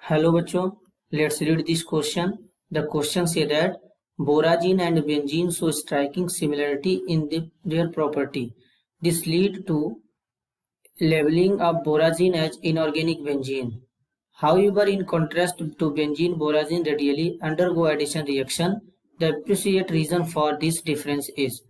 Hello बच्चों, let's read this question. The question say that borazine and benzene show striking similarity in their property. This lead to labeling of borazine as inorganic benzene. However, in contrast to benzene, borazine readily undergo addition reaction. The appreciate reason for this difference is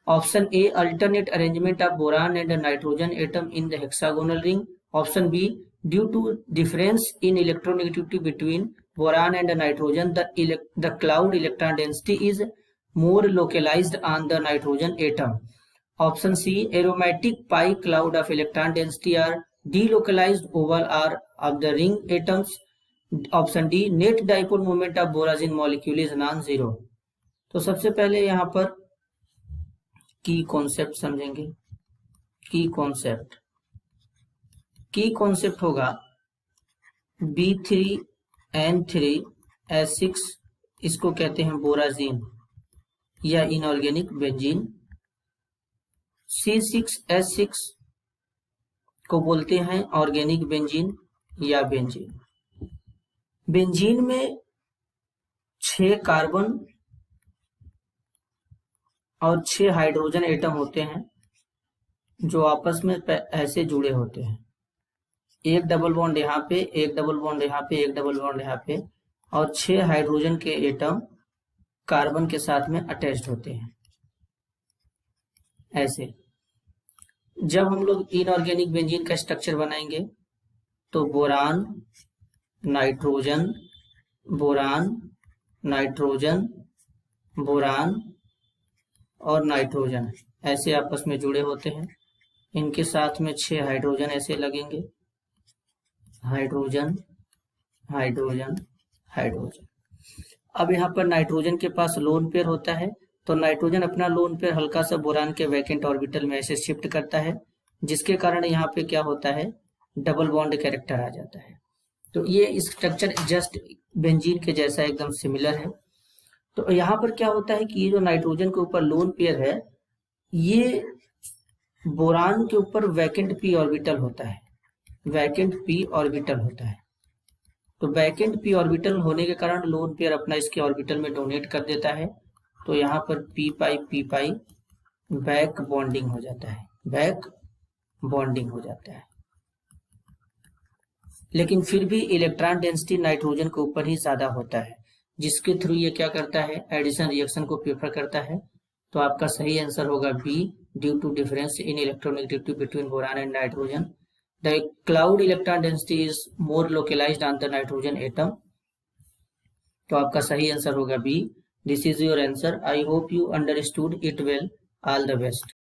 option A, alternate arrangement of boron and nitrogen atom in the hexagonal ring. Option B, due to difference in electronegativity between boron and nitrogen, the cloud electron density is more localized on the nitrogen atom. Option C, aromatic pi cloud of electron density are delocalized over R of the ring atoms. Option D, net dipole moment of borazine molecule is non-zero. तो सबसे पहले यहाँ पर की concept समझेंगे। की concept होगा B3N3S6, इसको कहते हैं बोराजीन या इनऑर्गेनिक बेंजीन। C6H6 को बोलते हैं ऑर्गेनिक बेंजीन या बेंजीन। बेंजीन में 6 कार्बन और 6 हाइड्रोजन एटम होते हैं जो आपस में ऐसे जुड़े होते हैं। एक डबल बॉन्ड यहाँ पे, एक डबल बॉन्ड यहाँ पे, एक डबल बॉन्ड यहाँ पे, और 6 हाइड्रोजन के एटम कार्बन के साथ में अटैच्ड होते हैं ऐसे। जब हम लोग इनऑर्गेनिक बेंजीन का स्ट्रक्चर बनाएंगे तो boron, nitrogen, boron, nitrogen, boron और नाइट्रोजन ऐसे आपस में जुड़े होते हैं। इनके साथ में 6 हाइड्रोजन ऐसे लगेंगे, हाइड्रोजन, हाइड्रोजन, हाइड्रोजन। अब यहाँ पर नाइट्रोजन के पास लोन पेयर होता है, तो नाइट्रोजन अपना लोन पेयर हल्का सा बोरान के वैकेंट ऑर्बिटल में ऐसे शिफ्ट करता है, जिसके कारण यहाँ पे क्या होता है, डबल बॉन्ड कैरेक्टर आ जाता है। तो ये स्ट्रक्चर जस्ट बेंजीन के जैसा एकदम सिमिलर है। तो यहाँ पर क्या होता है कि ये जो नाइट्रोजन के ऊपर लोन पेयर है, ये बोरान के ऊपर वैकेंट पी ऑर्बिटल होता है, वैकेंट पी ऑर्बिटल होता है। तो वैकेंट पी ऑर्बिटल होने के कारण लोन पेयर अपना इसके ऑर्बिटल में डोनेट कर देता है। तो यहाँ पर पी पाई बैक बॉन्डिंग हो जाता है, बैक बॉन्डिंग हो जाता है। लेकिन फिर भी इलेक्ट्रॉन डेंसिटी नाइट्रोजन के ऊपर ही ज्यादा होता है, जिसके थ्रू ये क्या करता है, एडिशन रिएक्शन को प्रेफर करता है। तो आपका सही आंसर होगा B, due to difference in electronegativity between boron and nitrogen, the cloud electron density is more localised on the nitrogen atom. तो आपका सही आंसर होगा B. This is your answer. I hope you understood it well. All the best.